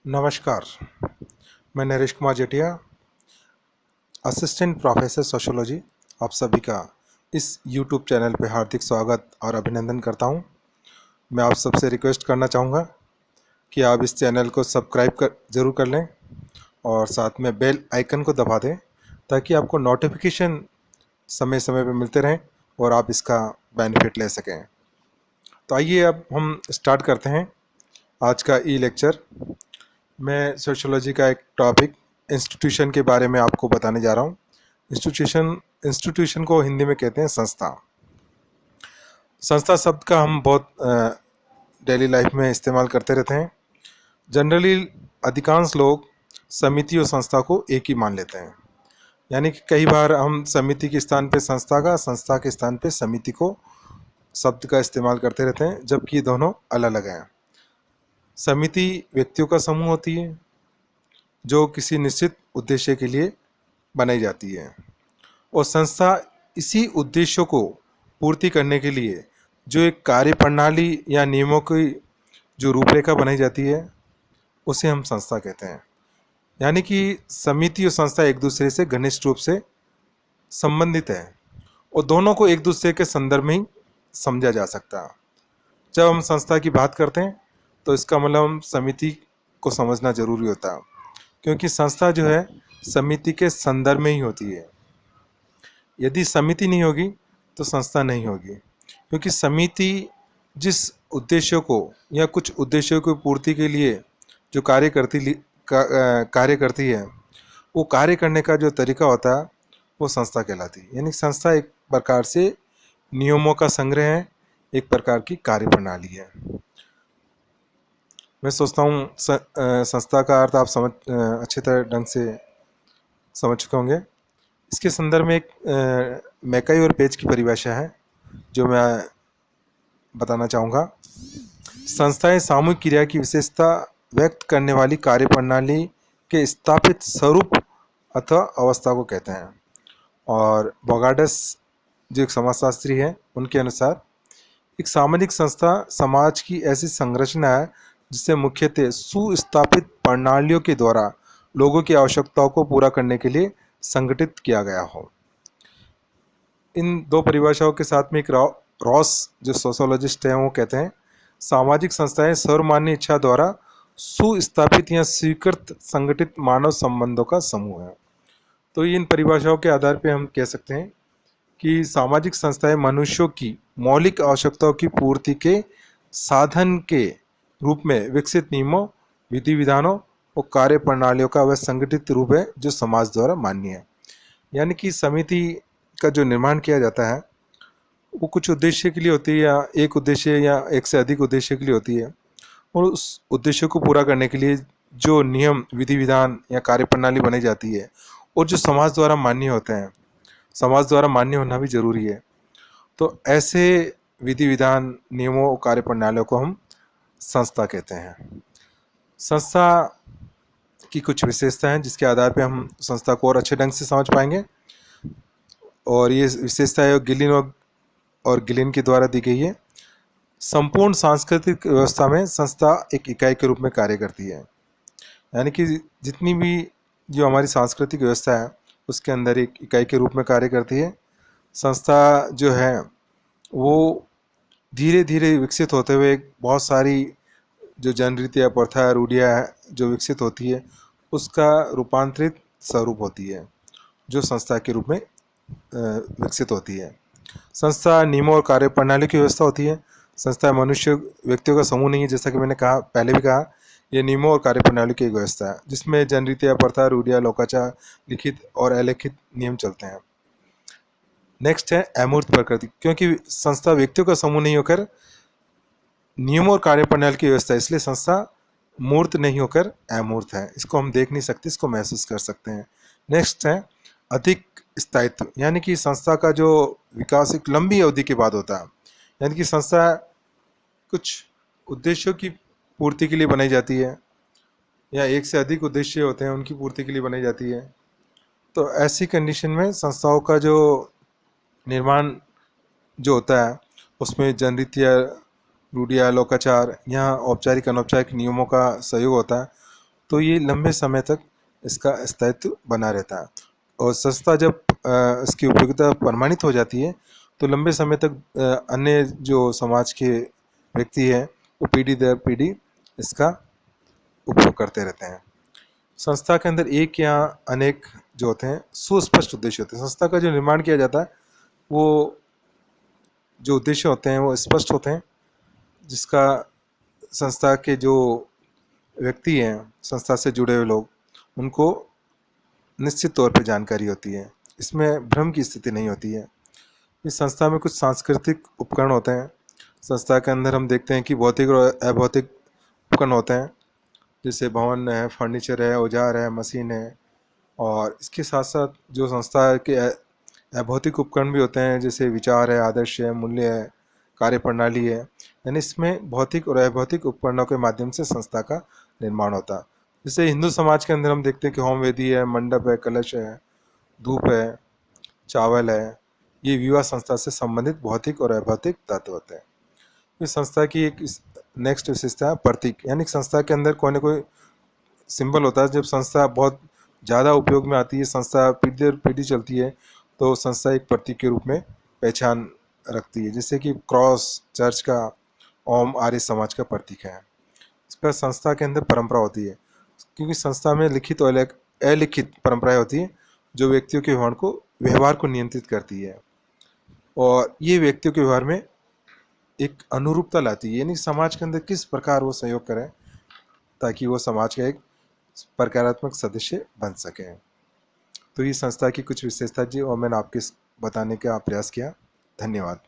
नमस्कार। मैं Naresh Kumar जेठिया, assistant professor sociology, आप सभी का इस यूट्यूब चैनल पे हार्दिक स्वागत और अभिनंदन करता हूं। मैं आप सबसे रिक्वेस्ट करना चाहूँगा कि आप इस चैनल को सब्सक्राइब ज़रूर कर लें और साथ में बेल आइकन को दबा दें ताकि आपको नोटिफिकेशन समय समय पर मिलते रहें और आप इसका बेनिफिट ले सकें। तो आइए अब हम स्टार्ट करते हैं आज का ई लेक्चर। मैं सोशियोलॉजी का एक टॉपिक इंस्टीट्यूशन के बारे में आपको बताने जा रहा हूँ। इंस्टीट्यूशन को हिंदी में कहते हैं संस्था। संस्था शब्द का हम बहुत डेली लाइफ में इस्तेमाल करते रहते हैं। जनरली अधिकांश लोग समिति और संस्था को एक ही मान लेते हैं, यानी कि कई बार हम समिति के स्थान पे संस्था का, संस्था के स्थान पे समिति को शब्द का इस्तेमाल करते रहते हैं, जबकि दोनों अलग अलग हैं। समिति व्यक्तियों का समूह होती है जो किसी निश्चित उद्देश्य के लिए बनाई जाती है, और संस्था इसी उद्देश्यों को पूर्ति करने के लिए जो एक कार्य प्रणाली या नियमों की जो रूपरेखा बनाई जाती है उसे हम संस्था कहते हैं। यानी कि समिति और संस्था एक दूसरे से घनिष्ठ रूप से संबंधित है और दोनों को एक दूसरे के संदर्भ में ही समझा जा सकता है। जब हम संस्था की बात करते हैं तो इसका मतलब हम समिति को समझना जरूरी होता है, क्योंकि संस्था जो है समिति के संदर्भ में ही होती है। यदि समिति नहीं होगी तो संस्था नहीं होगी, क्योंकि समिति जिस उद्देश्यों को या कुछ उद्देश्यों की पूर्ति के लिए जो कार्य करती है, वो कार्य करने का जो तरीका होता है वो संस्था कहलाती है। यानी संस्था एक प्रकार से नियमों का संग्रह है, एक प्रकार की कार्य प्रणाली है। मैं सोचता हूँ संस्था का अर्थ आप अच्छी तरह ढंग से समझ चुके होंगे। इसके संदर्भ में एक मैकाई और पेज की परिभाषा है जो मैं बताना चाहूँगा। संस्थाएं सामूहिक क्रिया की विशेषता व्यक्त करने वाली कार्य प्रणाली के स्थापित स्वरूप अथवा अवस्था को कहते हैं। और बोगार्डस जो एक समाजशास्त्री है, उनके अनुसार एक सामाजिक संस्था समाज की ऐसी संरचना है जिसे मुख्यतः सुस्थापित प्रणालियों के द्वारा लोगों की आवश्यकताओं को पूरा करने के लिए संगठित किया गया हो। इन दो परिभाषाओं के साथ में एक रॉस जो सोशियोलॉजिस्ट हैं वो कहते हैं सामाजिक संस्थाएं सर्वमान्य इच्छा द्वारा सुस्थापित या स्वीकृत संगठित मानव संबंधों का समूह है। तो इन परिभाषाओं के आधार पर हम कह सकते हैं कि सामाजिक संस्थाएं मनुष्यों की मौलिक आवश्यकताओं की पूर्ति के साधन के रूप में विकसित नियमों, विधि विधानों और कार्य प्रणालियों का वह संगठित रूप है जो समाज द्वारा मान्य है। यानी कि समिति का जो निर्माण किया जाता है वो कुछ उद्देश्य के लिए होती है, या एक उद्देश्य या एक से अधिक उद्देश्य के लिए होती है, और उस उद्देश्य को पूरा करने के लिए जो नियम, विधि विधान या कार्य प्रणाली बनाई जाती है और जो समाज द्वारा मान्य होते हैं। समाज द्वारा मान्य होना भी जरूरी है। तो ऐसे विधि विधान, नियमों और कार्य प्रणालियों को हम संस्था कहते हैं। संस्था की कुछ विशेषता हैं जिसके आधार पर हम संस्था को और अच्छे ढंग से समझ पाएंगे, और ये विशेषता गिलिन के द्वारा दी गई है। संपूर्ण सांस्कृतिक व्यवस्था में संस्था एक इकाई के रूप में कार्य करती है। यानी कि जितनी भी जो हमारी सांस्कृतिक व्यवस्था है उसके अंदर एक इकाई के रूप में कार्य करती है। संस्था जो है वो धीरे धीरे विकसित होते हुए बहुत सारी जो जनरीतियाँ, प्रथा, रूढ़ियाँ जो विकसित होती है उसका रूपांतरित स्वरूप होती है जो संस्था के रूप में विकसित होती है। संस्था नियमों और कार्य प्रणाली की व्यवस्था होती है। संस्था मनुष्य व्यक्तियों का समूह नहीं है, जैसा कि मैंने कहा, पहले भी कहा, ये नियमों और कार्य प्रणाली की एक व्यवस्था है जिसमें जनरीतियाँ, प्रथा, रूढ़ियाँ, लोकाचार, लिखित और अलिखित नियम चलते हैं। नेक्स्ट है अमूर्त प्रकृति, क्योंकि संस्था व्यक्तियों का समूह नहीं होकर नियमों और कार्य प्रणाली की व्यवस्था, इसलिए संस्था मूर्त नहीं होकर अमूर्त है। इसको हम देख नहीं सकते, इसको महसूस कर सकते हैं। नेक्स्ट है अधिक स्थायित्व, यानी कि संस्था का जो विकास एक लंबी अवधि के बाद होता है। यानी कि संस्था कुछ उद्देश्यों की पूर्ति के लिए बनाई जाती है, या एक से अधिक उद्देश्य होते हैं उनकी पूर्ति के लिए बनाई जाती है। तो ऐसी कंडीशन में संस्थाओं का जो निर्माण जो होता है उसमें जनरीतियाँ, रूढ़ियाँ, लोकाचार, यहाँ औपचारिक अनौपचारिक नियमों का सहयोग होता है, तो ये लंबे समय तक इसका स्थायित्व बना रहता है। और संस्था जब इसकी उपयोगिता प्रमाणित हो जाती है तो लंबे समय तक अन्य जो समाज के व्यक्ति हैं वो पीढ़ी दर पीढ़ी इसका उपयोग करते रहते हैं। संस्था के अंदर एक या अनेक जो होते हैं सुस्पष्ट उद्देश्य होते हैं। संस्था का जो निर्माण किया जाता है वो जो उद्देश्य होते हैं वो स्पष्ट होते हैं, जिसका संस्था के जो व्यक्ति हैं, संस्था से जुड़े हुए लोग, उनको निश्चित तौर पे जानकारी होती है। इसमें भ्रम की स्थिति नहीं होती है। इस संस्था में कुछ सांस्कृतिक उपकरण होते हैं। संस्था के अंदर हम देखते हैं कि भौतिक और अभौतिक उपकरण होते हैं, जैसे भवन है, फर्नीचर है, औजार है, मशीन है। और इसके साथ साथ जो संस्था के अभौतिक उपकरण भी होते हैं, जैसे विचार है, आदर्श है, मूल्य है, कार्यप्रणाली है। यानी इसमें भौतिक और अभौतिक उपकरणों के माध्यम से संस्था का निर्माण होता है। जैसे हिंदू समाज के अंदर हम देखते हैं कि होम वेदी है, मंडप है, कलश है, धूप है, चावल है। ये विवाह संस्था से संबंधित भौतिक और अभौतिक तत्व होते हैं। इस संस्था की एक नेक्स्ट विशेषता है प्रतीक, यानी संस्था के अंदर कोई ना कोई सिंबल होता है। जब संस्था बहुत ज़्यादा उपयोग में आती है, संस्था पीढ़ी दर पीढ़ी चलती है, तो संस्था एक प्रतीक के रूप में पहचान रखती है, जैसे कि क्रॉस चर्च का, ओम आर्य समाज का प्रतीक है। इस पर संस्था के अंदर परंपरा होती है, क्योंकि संस्था में लिखित और अलिखित परंपराएं होती हैं जो व्यक्तियों के व्यवहार को नियंत्रित करती है। और ये व्यक्तियों के व्यवहार में एक अनुरूपता लाती है, यानी समाज के अंदर किस प्रकार वो सहयोग करें ताकि वो समाज का एक सकारात्मक सदस्य बन सके। तो ये संस्था की कुछ विशेषता जी और मैंने आपके बताने का प्रयास किया। धन्यवाद।